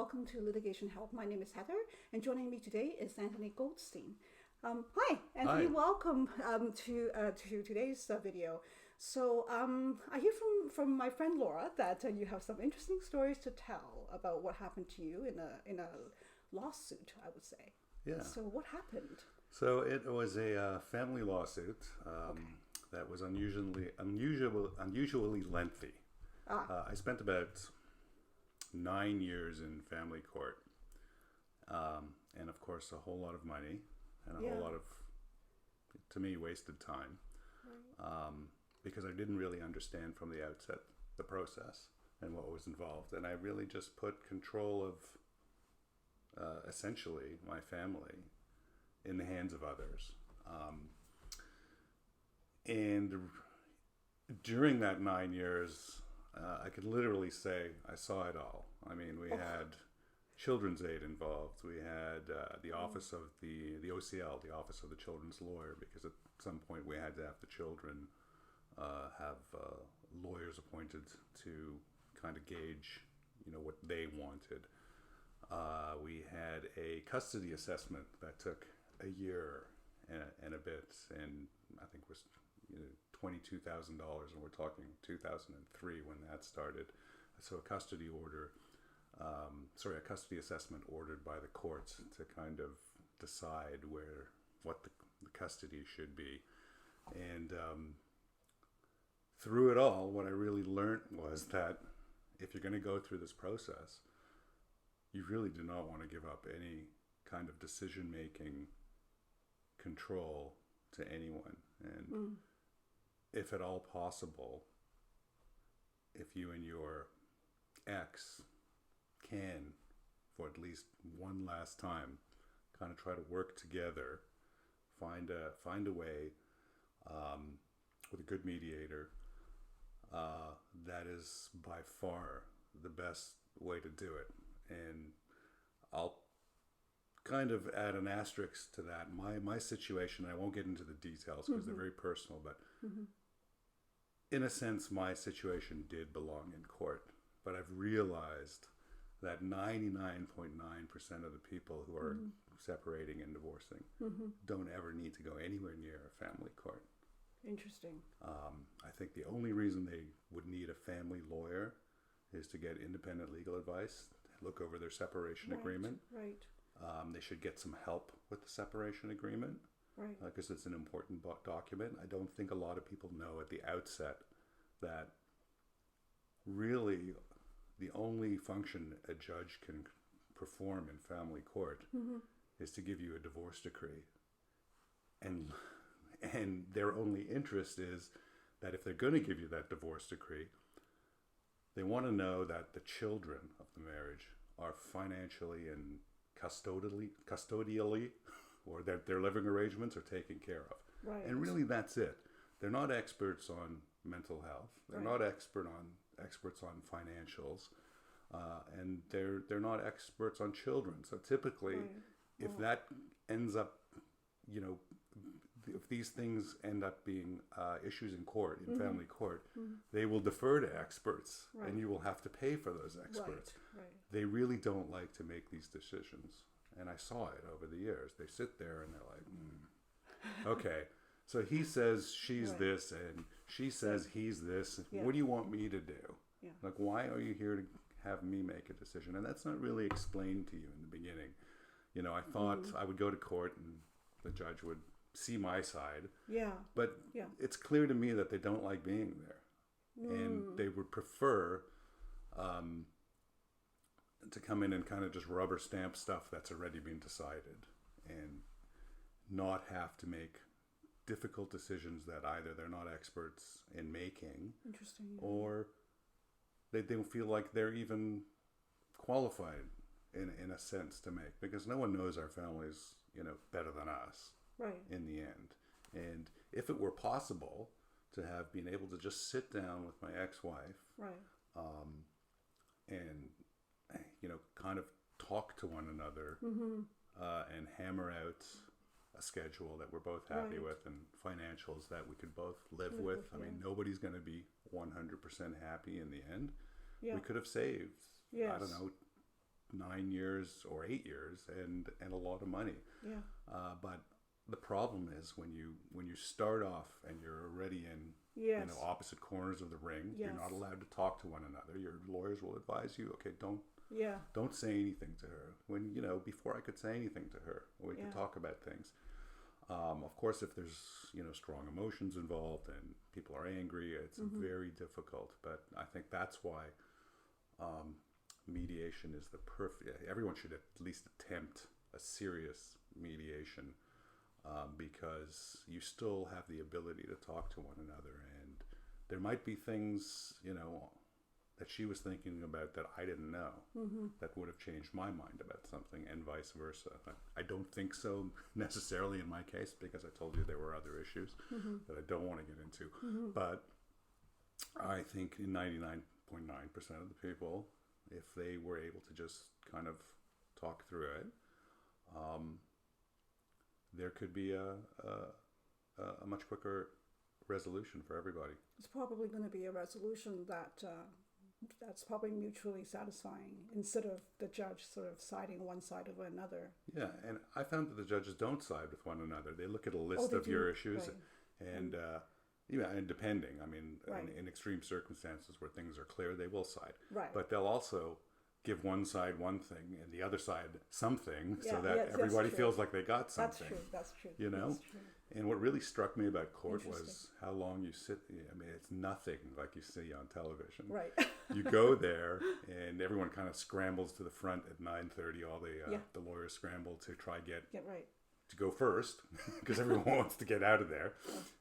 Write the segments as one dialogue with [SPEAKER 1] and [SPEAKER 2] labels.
[SPEAKER 1] welcome to Litigation Help. My name is Heather, and joining me today is Anthony Goldstein. Hi, Anthony.
[SPEAKER 2] Hi.
[SPEAKER 1] Welcome to today's video. So I hear from my friend Laura that you have some interesting stories to tell about what happened to you in a lawsuit, I would say.
[SPEAKER 2] Yeah.
[SPEAKER 1] So what happened?
[SPEAKER 2] So it was a family lawsuit that was unusually lengthy. I spent about 9 years in family court, and of course a whole lot of money and a whole lot of, to me, wasted time, because I didn't really understand from the outset the process and what was involved, and I really just put control of essentially my family in the hands of others. And during that 9 years, I could literally say I saw it all. I mean, we had children's aid involved. We had the office of the OCL, the Office of the Children's Lawyer, because at some point we had to have the children have lawyers appointed to kind of gauge, what they wanted. We had a custody assessment that took a year and a bit, and I think was $22,000, and we're talking 2003 when that started. So a custody assessment ordered by the courts to kind of decide what the custody should be. And through it all, what I really learned was that if you're going to go through this process, you really do not want to give up any kind of decision-making control to anyone. And if at all possible, if you and your ex can, for at least one last time, kind of try to work together, find a way with a good mediator, that is by far the best way to do it. And I'll kind of add an asterisk to that. My situation, I won't get into the details because they're very personal, but in a sense, my situation did belong in court. But I've realized that 99.9% of the people who are separating and divorcing don't ever need to go anywhere near a family court.
[SPEAKER 1] Interesting.
[SPEAKER 2] I think the only reason they would need a family lawyer is to get independent legal advice, look over their separation agreement.
[SPEAKER 1] Right.
[SPEAKER 2] They should get some help with the separation agreement,
[SPEAKER 1] right?
[SPEAKER 2] Because it's an important document. I don't think a lot of people know at the outset that really the only function a judge can perform in family court is to give you a divorce decree. And their only interest is that if they're going to give you that divorce decree, they want to know that the children of the marriage are financially and custodially, or that their living arrangements are taken care of.
[SPEAKER 1] Right.
[SPEAKER 2] And really that's it. They're not experts on mental health. They're not experts on financials. And they're not experts on children. So typically, if that ends up, if these things end up being issues in court, in family court, they will defer to experts, and you will have to pay for those experts.
[SPEAKER 1] Right.
[SPEAKER 2] They really don't like to make these decisions. And I saw it over the years. They sit there and they're like, okay, so he says she's this and she says he's this.
[SPEAKER 1] Yeah.
[SPEAKER 2] What do you want me to do?
[SPEAKER 1] Yeah.
[SPEAKER 2] Like, why are you here to have me make a decision? And that's not really explained to you in the beginning. I thought I would go to court and the judge would see my side.
[SPEAKER 1] Yeah.
[SPEAKER 2] But it's clear to me that they don't like being there. And they would prefer to come in and kind of just rubber stamp stuff that's already been decided and not have to make difficult decisions that either they're not experts in making.
[SPEAKER 1] Interesting.
[SPEAKER 2] Or they don't feel like they're even qualified in a sense to make, because no one knows our families, better than us.
[SPEAKER 1] Right.
[SPEAKER 2] In the end. And if it were possible to have been able to just sit down with my ex-wife, and kind of talk to one another, and hammer out a schedule that we're both happy with and financials that we could both live with. I mean, nobody's going to be 100% happy in the end. We could have saved, I don't know, 9 years or 8 years and a lot of money.
[SPEAKER 1] Yeah.
[SPEAKER 2] But the problem is when you start off and you're already in
[SPEAKER 1] Yes.
[SPEAKER 2] opposite corners of the ring,
[SPEAKER 1] Yes.
[SPEAKER 2] you're not allowed to talk to one another. Your lawyers will advise you, okay,
[SPEAKER 1] Yeah.
[SPEAKER 2] don't say anything to her. When before I could say anything to her, we could
[SPEAKER 1] Yeah.
[SPEAKER 2] talk about things. Of course, if there's strong emotions involved and people are angry, it's very difficult. But I think that's why mediation is the perfect. Everyone should at least attempt a serious mediation, because you still have the ability to talk to one another, and there might be things that she was thinking about that I didn't know that would have changed my mind about something, and vice versa. I don't think so necessarily in my case, because I told you there were other issues that I don't want to get into. But I think in 99.9% of the people, if they were able to just kind of talk through it, there could be a much quicker resolution for everybody.
[SPEAKER 1] It's probably going to be a resolution that's probably mutually satisfying, instead of the judge sort of siding one side over another.
[SPEAKER 2] Yeah, and I found that the judges don't side with one another. They look at a list of your issues,
[SPEAKER 1] right.
[SPEAKER 2] and and depending,
[SPEAKER 1] Right.
[SPEAKER 2] in extreme circumstances where things are clear, they will side.
[SPEAKER 1] Right.
[SPEAKER 2] But they'll also give one side one thing and the other side something,
[SPEAKER 1] Yeah,
[SPEAKER 2] so that
[SPEAKER 1] yes, that's
[SPEAKER 2] everybody
[SPEAKER 1] true.
[SPEAKER 2] feels like they got something.
[SPEAKER 1] That's true.
[SPEAKER 2] That's true. And what really struck me about court was
[SPEAKER 1] Interesting.
[SPEAKER 2] how long you sit. It's nothing like you see on television.
[SPEAKER 1] Right.
[SPEAKER 2] You go there, and everyone kind of scrambles to the front at 9:30. All the lawyers scramble to try
[SPEAKER 1] Yeah, right.
[SPEAKER 2] to go first, because everyone wants to get out of there.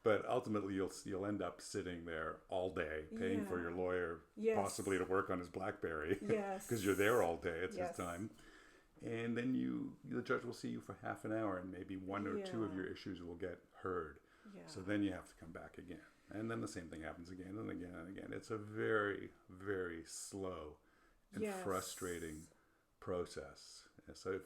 [SPEAKER 2] But ultimately, you'll end up sitting there all day, paying for your lawyer,
[SPEAKER 1] Yes.
[SPEAKER 2] possibly to work on his BlackBerry,
[SPEAKER 1] Yes.
[SPEAKER 2] because you're there all day. It's
[SPEAKER 1] Yes.
[SPEAKER 2] his time. And then the judge will see you for half an hour, and maybe one or two of your issues will get heard.
[SPEAKER 1] Yeah.
[SPEAKER 2] So then you have to come back again. And then the same thing happens again and again and again. It's a very, very slow and
[SPEAKER 1] Yes.
[SPEAKER 2] frustrating process. And so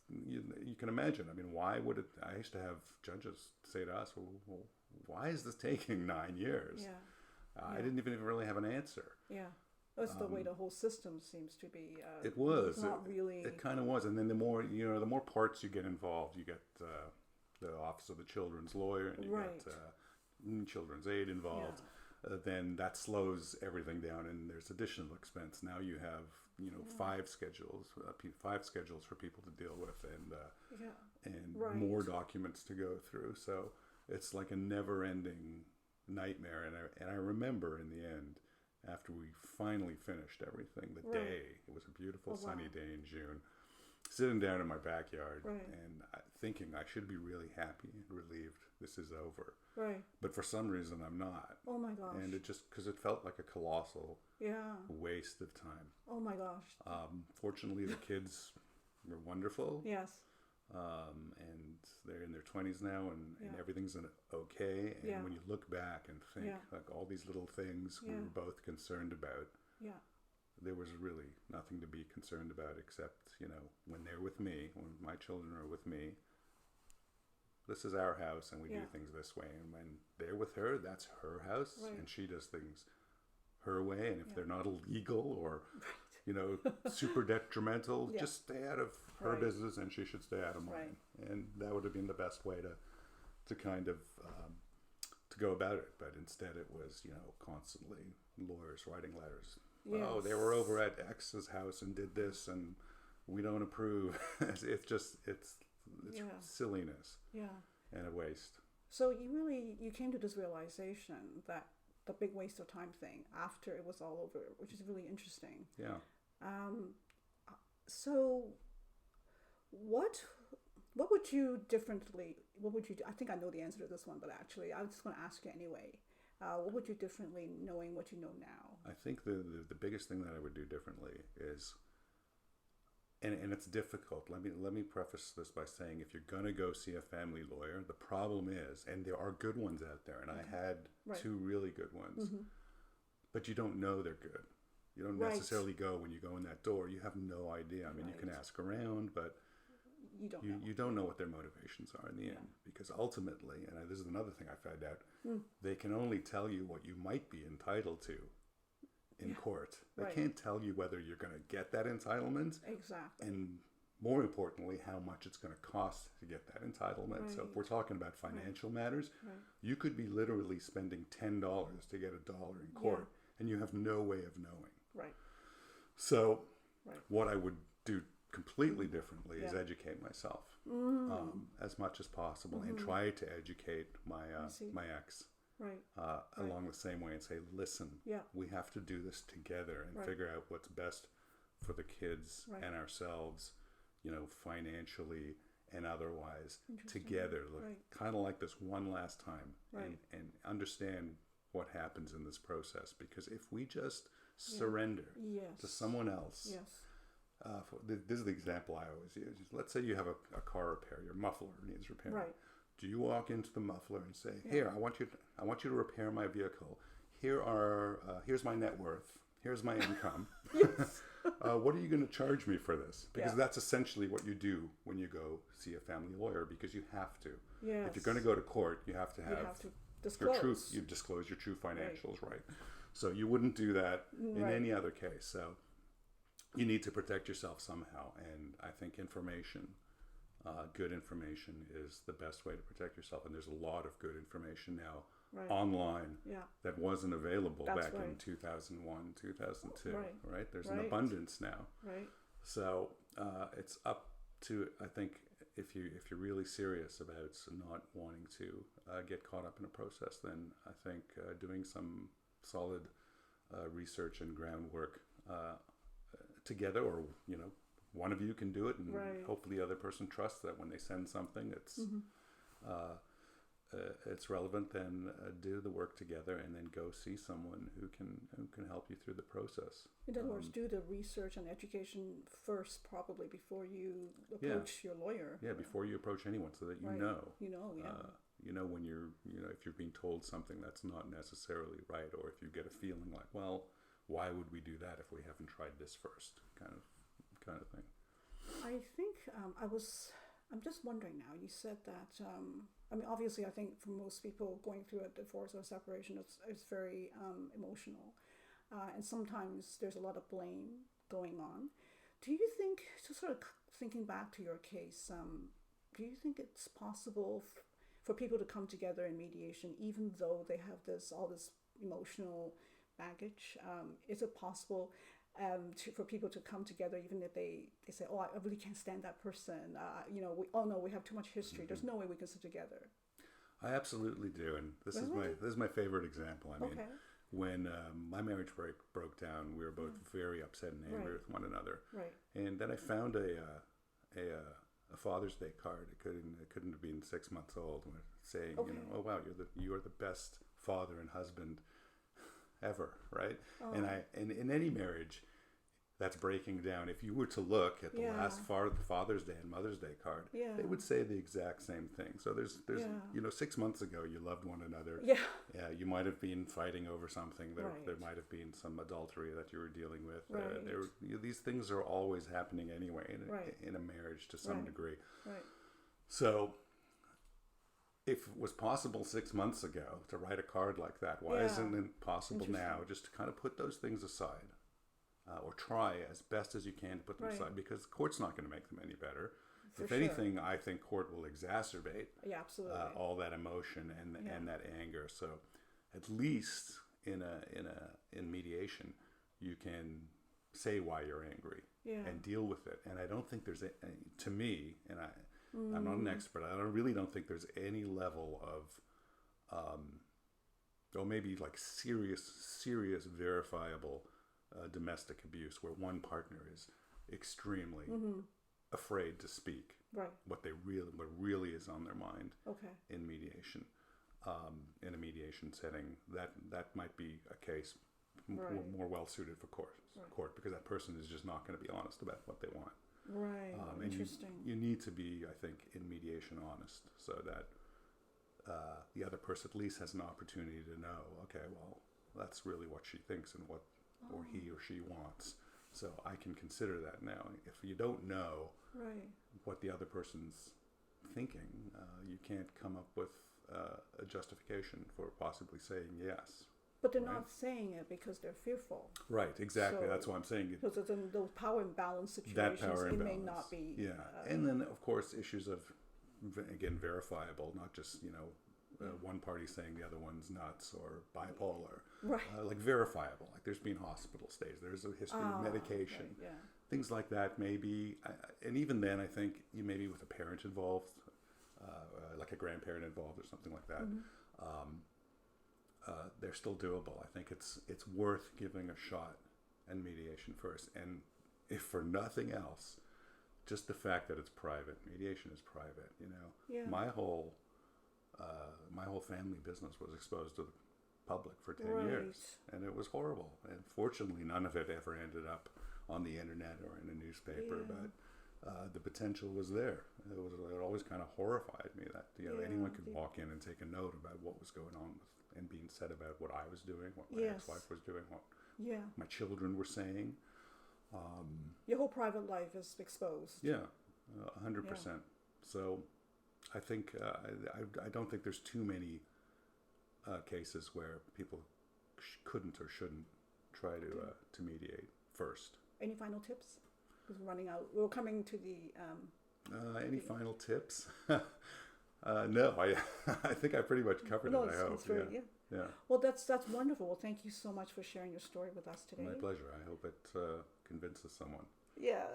[SPEAKER 2] you can imagine, why would it, I used to have judges say to us, well why is this taking 9 years?
[SPEAKER 1] Yeah.
[SPEAKER 2] I didn't even really have an answer.
[SPEAKER 1] Yeah. That's the way the whole system seems to be.
[SPEAKER 2] It was.
[SPEAKER 1] It's not really.
[SPEAKER 2] It kind of was. And then the more parts you get involved, you get the Office of the Children's Lawyer, and you
[SPEAKER 1] Right.
[SPEAKER 2] get Children's Aid involved. Then that slows everything down, and there's additional expense. Now you have, 5 schedules for people to deal with, and
[SPEAKER 1] Right.
[SPEAKER 2] more documents to go through. So it's like a never-ending nightmare. And I remember in the end, after we finally finished everything, the day, it was a beautiful sunny day in June, sitting down in my backyard and thinking I should be really happy and relieved this is over.
[SPEAKER 1] Right.
[SPEAKER 2] But for some reason I'm not.
[SPEAKER 1] Oh my gosh.
[SPEAKER 2] And because it felt like a colossal waste of time.
[SPEAKER 1] Oh my gosh.
[SPEAKER 2] Fortunately, the kids were wonderful.
[SPEAKER 1] Yes.
[SPEAKER 2] And they're in their 20s now, and everything's okay. And when you look back and think, like all these little things we were both concerned about, there was really nothing to be concerned about except, when they're with me, when my children are with me, this is our house and we do things this way. And when they're with her, that's her house, and she does things her way. And if they're not illegal or, super detrimental, just stay out of her business, and she should stay out of mine. And that would have been the best way to kind of to go about it. But instead it was, constantly lawyers writing letters.
[SPEAKER 1] Yes.
[SPEAKER 2] Oh, they were over at X's house and did this, and we don't approve. it's silliness.
[SPEAKER 1] Yeah.
[SPEAKER 2] And a waste.
[SPEAKER 1] So you came to this realization that the big waste of time thing after it was all over, which is really interesting.
[SPEAKER 2] Yeah.
[SPEAKER 1] So what would you differently? What would you do? I think I know the answer to this one, but actually, I was just going to ask you anyway. What would you differently, knowing what you know now?
[SPEAKER 2] I think the biggest thing that I would do differently is, and it's difficult. Let me preface this by saying, if you're gonna go see a family lawyer, the problem is, and there are good ones out there, and I had 2 really good ones, but you don't know they're good. You don't necessarily go when you go in that door. You have no idea. You can ask around, but you don't know what their motivations are in the end, because ultimately, and this is another thing I found out, they can only tell you what you might be entitled to in court. They
[SPEAKER 1] Right.
[SPEAKER 2] can't tell you whether you're going to get that entitlement,
[SPEAKER 1] Exactly.
[SPEAKER 2] and more importantly, how much it's going to cost to get that entitlement. So if we're talking about financial matters, you could be literally spending $10 to get $1 in court, and you have no way of knowing.
[SPEAKER 1] Right.
[SPEAKER 2] So
[SPEAKER 1] Right.
[SPEAKER 2] what I would do completely differently is educate myself as much as possible, and try to educate my my ex
[SPEAKER 1] Right.
[SPEAKER 2] along the same way, and say, listen, we have to do this together and figure out what's best for the kids and ourselves, you know, financially and otherwise, together, kind of like this one last time, and understand what happens in this process. Because if we just surrender to someone else, this is the example I always use. Let's say you have a car repair, your muffler needs repairing.
[SPEAKER 1] Right.
[SPEAKER 2] Do you walk into the muffler and say, "Here, I want you to repair my vehicle. Here's my net worth. Here's my income. What are you going to charge me for this?" Because that's essentially what you do when you go see a family lawyer, because you have to.
[SPEAKER 1] Yes.
[SPEAKER 2] If you're going to go to court, you have to have
[SPEAKER 1] disclose.
[SPEAKER 2] you disclose your true financials, right? So you wouldn't do that in any other case. So you need to protect yourself somehow, and I think information, good information, is the best way to protect yourself. And there's a lot of good information now online that wasn't available back in 2001, 2002. Right? There's an abundance now.
[SPEAKER 1] Right.
[SPEAKER 2] So it's up to, I think, if you're really serious about not wanting to get caught up in a process, then I think doing some solid research and groundwork together, or you know, one of you can do it, and hopefully the other person trusts that when they send something, it's relevant. Then do the work together, and then go see someone who can help you through the process.
[SPEAKER 1] In other words, do the research and education first, probably before you approach your lawyer.
[SPEAKER 2] Yeah, before you approach anyone, so that you know.
[SPEAKER 1] You know,
[SPEAKER 2] you know when if you're being told something that's not necessarily right, or if you get a feeling like, well, why would we do that if we haven't tried this first, kind of thing.
[SPEAKER 1] I think I'm just wondering now, you said that, I mean, obviously I think for most people going through a divorce or separation, it's very emotional. And sometimes there's a lot of blame going on. Do you think, just sort of thinking back to your case, do you think it's possible for people to come together in mediation, even though they have all this emotional baggage? Is it possible for people to come together, even if they say, "Oh, I really can't stand that person. We have too much history. There's no way we can sit together."
[SPEAKER 2] I absolutely do, and this is my favorite example. I mean, when my marriage broke down, we were both very upset and angry with one another. Right. And then I found a Father's Day card. It couldn't have been 6 months old, saying, "Oh wow, you're the best father and husband ever," right? And in any marriage that's breaking down, if you were to look at the last Father's Day and Mother's Day card, they would say the exact same thing. So there's 6 months ago you loved one another. Yeah, you might have been fighting over something. There might have been some adultery that you were dealing with. These things are always happening anyway in a marriage to some degree. Right. So if it was possible 6 months ago to write a card like that, why isn't it possible now just to kind of put those things aside, or try as best as you can to put them aside? Because the court's not going to make them any better. If anything, I think court will exacerbate all that emotion and that anger. So at least in mediation, you can say why you're angry and deal with it. And I don't think there's to me, and I'm not an expert. I really don't think there's any level of, or maybe like serious verifiable domestic abuse where one partner is extremely afraid to speak what really is on their mind in mediation. In a mediation setting, that might be a case more well suited for court, because that person is just not going to be honest about what they want.
[SPEAKER 1] Right. Interesting.
[SPEAKER 2] You need to be, I think, in mediation honest, so that the other person at least has an opportunity to know, okay, well, that's really what she thinks and what or he or she wants. So I can consider that now. If you don't know what the other person's thinking, you can't come up with a justification for possibly saying yes.
[SPEAKER 1] But they're
[SPEAKER 2] right?
[SPEAKER 1] not saying it because they're fearful.
[SPEAKER 2] Right, exactly.
[SPEAKER 1] So-
[SPEAKER 2] That's why I'm saying
[SPEAKER 1] Because it's in those power imbalance
[SPEAKER 2] that
[SPEAKER 1] situations,
[SPEAKER 2] power
[SPEAKER 1] it
[SPEAKER 2] imbalance.
[SPEAKER 1] may not be.
[SPEAKER 2] Yeah, and then of course issues of again verifiable, not just one party saying the other one's nuts or bipolar,
[SPEAKER 1] Right.
[SPEAKER 2] like verifiable. Like there's been hospital stays, there's a history of medication,
[SPEAKER 1] Right, yeah.
[SPEAKER 2] things like that. Maybe, and even then, I think you maybe with a parent involved, like a grandparent involved or something like that. They're still doable. I think it's worth giving a shot and mediation first. And if for nothing else, just the fact that it's private, mediation is private.
[SPEAKER 1] Yeah.
[SPEAKER 2] My whole family business was exposed to the public for 10
[SPEAKER 1] Right.
[SPEAKER 2] years, and it was horrible. And fortunately, none of it ever ended up on the internet or in a newspaper.
[SPEAKER 1] Yeah.
[SPEAKER 2] But the potential was there. It always kind of horrified me that anyone could walk in and take a note about what was going on and being said about what I was doing, what my ex-wife was doing, what my children were saying.
[SPEAKER 1] Your whole private life is exposed.
[SPEAKER 2] Yeah, 100%. So I think I don't think there's too many cases where people couldn't or shouldn't try to mediate first.
[SPEAKER 1] Any final tips? Because we're running out. We're coming to the.
[SPEAKER 2] Any final tips? No, I think I pretty much covered it. I hope.
[SPEAKER 1] It's very,
[SPEAKER 2] Yeah.
[SPEAKER 1] Well, that's wonderful. Well, thank you so much for sharing your story with us today.
[SPEAKER 2] My pleasure. I hope it convinces someone.
[SPEAKER 1] Yeah.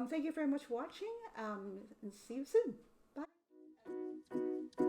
[SPEAKER 1] Thank you very much for watching, and see you soon. Bye.